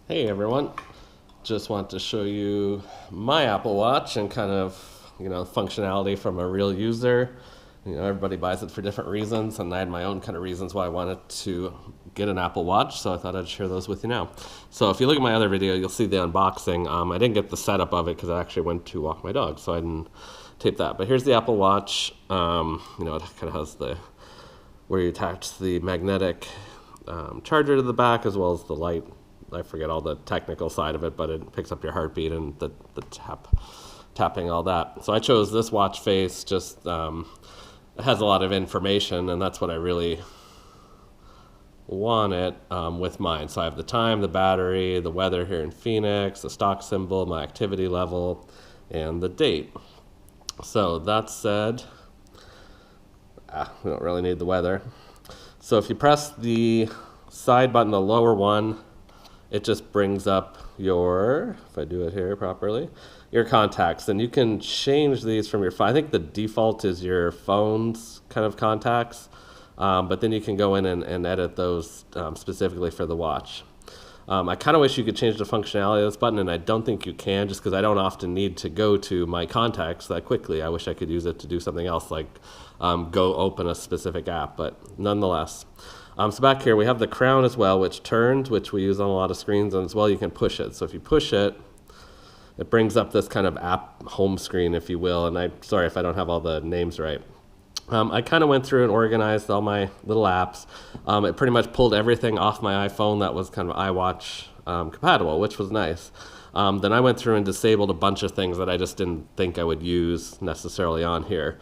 Hey everyone, just want to show you my Apple Watch and kind of, functionality from a real user. Everybody buys it for different reasons, and I had my own kind of reasons why I wanted to get an Apple Watch, so I thought I'd share those with you now. So if you look at my other video, you'll see the unboxing. I didn't get the setup of it because I actually went to walk my dog, so I didn't tape that. But here's the Apple Watch. It kind of has where you attach the magnetic charger to the back as well as the light. I forget all the technical side of it, but it picks up your heartbeat and the tapping, all that. So I chose this watch face, just it has a lot of information, and that's what I really want it with mine. So I have the time, the battery, the weather here in Phoenix, the stock symbol, my activity level, and the date. So that said, we don't really need the weather. So if you press the side button, the lower one, it just brings up if I do it here properly, your contacts. And you can change these from your phone. I think the default is your phone's kind of contacts, but then you can go in and edit those specifically for the watch. I kind of wish you could change the functionality of this button, and I don't think you can, just because I don't often need to go to my contacts that quickly. I wish I could use it to do something else, like go open a specific app, but nonetheless. So back here we have the crown as well, which turns, which we use on a lot of screens, and as well you can push it. So if you push it, it brings up this kind of app home screen, if you will, and I'm sorry if I don't have all the names right. I kind of went through and organized all my little apps. It pretty much pulled everything off my iPhone that was kind of iWatch compatible, which was nice. Then I went through and disabled a bunch of things that I just didn't think I would use necessarily on here.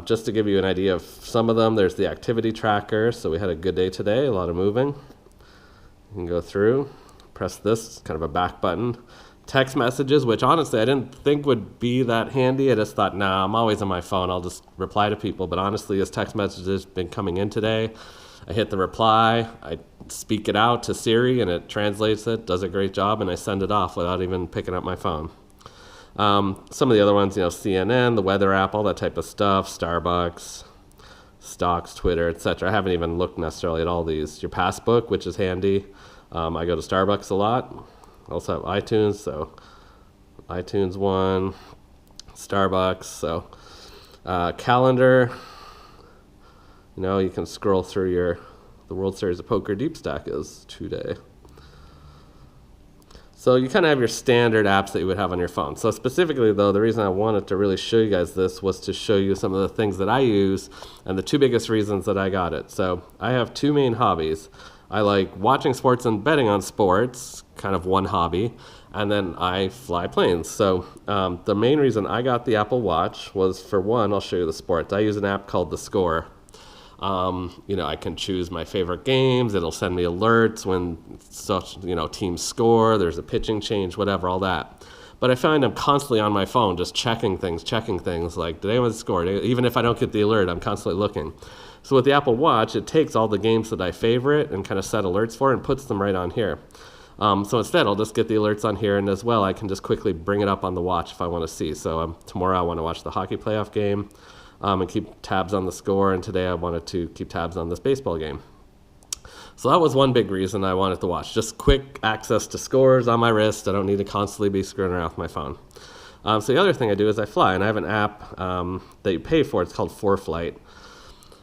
Just to give you an idea of some of them, there's the activity tracker. So we had a good day today, a lot of moving. You can go through, press this, kind of a back button. Text messages, which honestly I didn't think would be that handy. I just thought, nah, I'm always on my phone, I'll just reply to people. But honestly, as text messages been coming in today, I hit the reply, I speak it out to Siri, and it translates it, does a great job, and I send it off without even picking up my phone. Some of the other ones, CNN, the weather app, all that type of stuff, Starbucks, stocks, Twitter, etc. I haven't even looked necessarily at all these. Your passbook, which is handy. I go to Starbucks a lot. I also have iTunes, so iTunes one, Starbucks, so calendar. You can scroll through the World Series of Poker Deep Stack is today. So you kind of have your standard apps that you would have on your phone. So specifically, though, the reason I wanted to really show you guys this was to show you some of the things that I use and the two biggest reasons that I got it. So I have two main hobbies. I like watching sports and betting on sports, kind of one hobby, and then I fly planes. So the main reason I got the Apple Watch was, for one, I'll show you the sports. I use an app called TheScore. I can choose my favorite games. It'll send me alerts when teams score, there's a pitching change, whatever, all that. But I find I'm constantly on my phone just checking things like, did anyone score? Even if I don't get the alert, I'm constantly looking. So with the Apple Watch, it takes all the games that I favorite and kind of set alerts for and puts them right on here. So instead, I'll just get the alerts on here, and as well, I can just quickly bring it up on the watch if I want to see. So tomorrow I want to watch the hockey playoff game. And keep tabs on the score, and today I wanted to keep tabs on this baseball game. So that was one big reason I wanted to watch. Just quick access to scores on my wrist. I don't need to constantly be screwing around with my phone. So the other thing I do is I fly, and I have an app that you pay for. It's called Foreflight.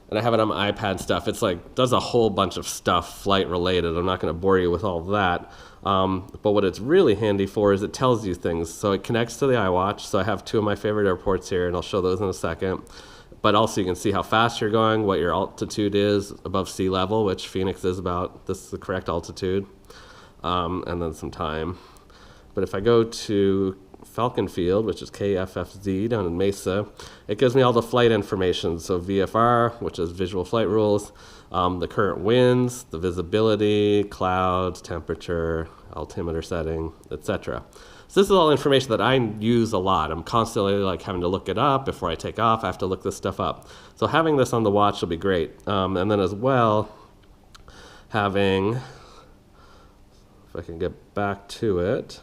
And I have it on my iPad stuff. It's does a whole bunch of stuff flight related. I'm not going to bore you with all of that. But what it's really handy for is it tells you things. So it connects to the iWatch. So I have two of my favorite airports here, and I'll show those in a second. But also you can see how fast you're going, what your altitude is above sea level, which Phoenix is about. This is the correct altitude. And then some time. But if I go to Falcon Field, which is KFFZ down in Mesa, it gives me all the flight information. So VFR, which is visual flight rules, the current winds, the visibility, clouds, temperature, altimeter setting, etc. So this is all information that I use a lot. I'm constantly having to look it up before I take off. I have to look this stuff up. So having this on the watch will be great. And then as well, having, if I can get back to it,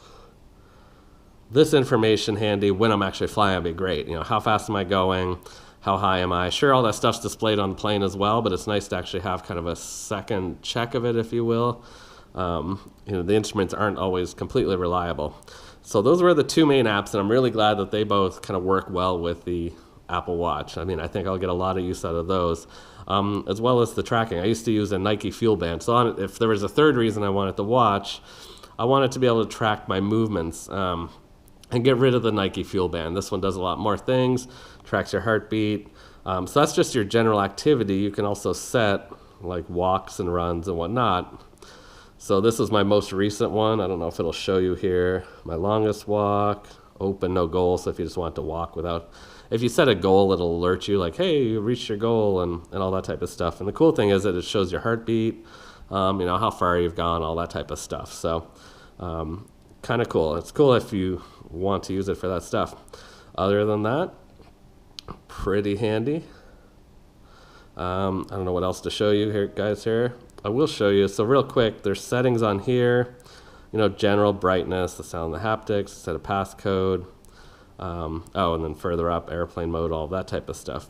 this information handy when I'm actually flying would be great. How fast am I going? How high am I? Sure, all that stuff's displayed on the plane as well, but it's nice to actually have kind of a second check of it, if you will. the instruments aren't always completely reliable. So those were the two main apps, and I'm really glad that they both kind of work well with the Apple Watch. I mean, I think I'll get a lot of use out of those, as well as the tracking. I used to use a Nike Fuel Band. So if there was a third reason I wanted the watch, I wanted to be able to track my movements and get rid of the Nike Fuel Band. This one does a lot more things, tracks your heartbeat. So that's just your general activity. You can also set like walks and runs and whatnot. So this is my most recent one. I don't know if it'll show you here. My longest walk, open, no goal. So if you just want to walk without, if you set a goal, it'll alert you like, hey, you reached your goal and all that type of stuff. And the cool thing is that it shows your heartbeat, how far you've gone, all that type of stuff. So kind of cool. It's cool if you want to use it for that stuff. Other than that, pretty handy. I don't know what else to show you here, guys. Here I will show you. So real quick, there's settings on here. General, brightness, the sound, the haptics, set a passcode. And then further up, airplane mode, all that type of stuff.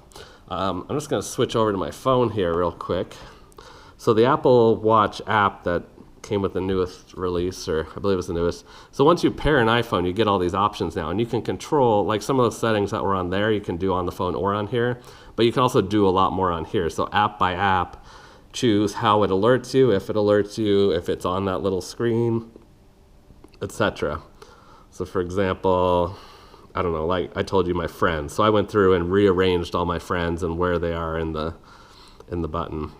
I'm just going to switch over to my phone here real quick. So the Apple Watch app that came with the newest release, or I believe it's the newest. So once you pair an iPhone, you get all these options now, and you can control, like some of those settings that were on there, you can do on the phone or on here, but you can also do a lot more on here. So app by app, choose how it alerts you, if it's on that little screen, etc. So for example, I don't know, like I told you my friends. So I went through and rearranged all my friends and where they are in the button.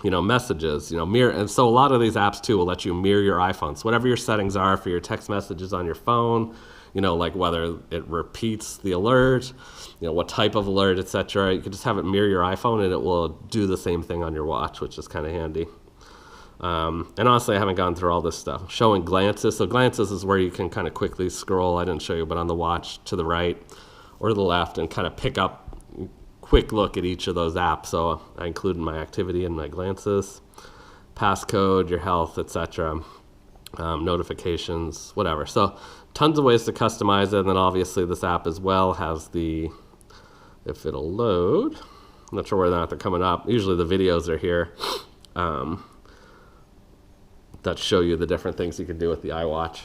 Messages, mirror. And so a lot of these apps too will let you mirror your iPhone. So whatever your settings are for your text messages on your phone, like whether it repeats the alert, what type of alert, etc. You can just have it mirror your iPhone and it will do the same thing on your watch, which is kind of handy. And honestly, I haven't gone through all this stuff. Showing glances. So glances is where you can kind of quickly scroll. I didn't show you, but on the watch to the right or the left and kind of pick up quick look at each of those apps. So I included my activity and my glances, passcode, your health, etc., notifications, whatever. So tons of ways to customize it. And then obviously this app as well has if it'll load, I'm not sure whether or not they're coming up. Usually the videos are here that show you the different things you can do with the iWatch.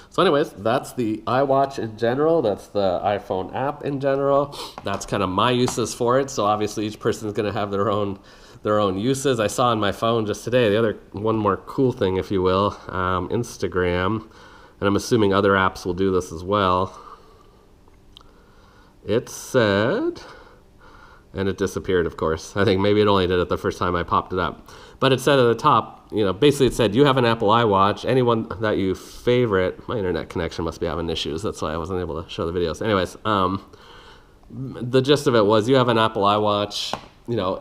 So anyways, that's the iWatch in general. That's the iPhone app in general. That's kind of my uses for it. So obviously each person is going to have their own uses. I saw on my phone just today, one more cool thing, if you will, Instagram, and I'm assuming other apps will do this as well. It said, and it disappeared, of course. I think maybe it only did it the first time I popped it up. But it said at the top, basically it said, you have an Apple iWatch, anyone that you favorite, my internet connection must be having issues, that's why I wasn't able to show the videos. Anyways, the gist of it was you have an Apple iWatch,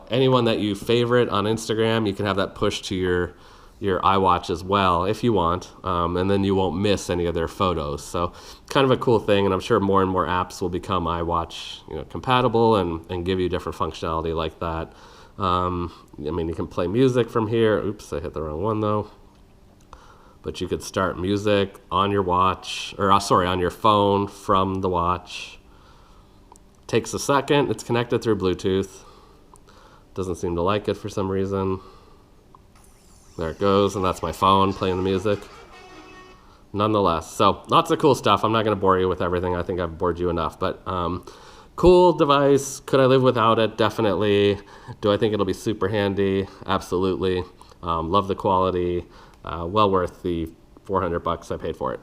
anyone that you favorite on Instagram, you can have that push to your iWatch as well if you want, and then you won't miss any of their photos. So kind of a cool thing, and I'm sure more and more apps will become iWatch compatible and give you different functionality like that. You can play music from here. Oops, I hit the wrong one though. But you could start music on your watch, on your phone from the watch. Takes a second. It's connected through Bluetooth. Doesn't seem to like it for some reason. There it goes, and that's my phone playing the music. Nonetheless, so lots of cool stuff. I'm not going to bore you with everything. I think I've bored you enough, but cool device. Could I live without it? Definitely. Do I think it'll be super handy? Absolutely. Love the quality. Well worth the $400 I paid for it.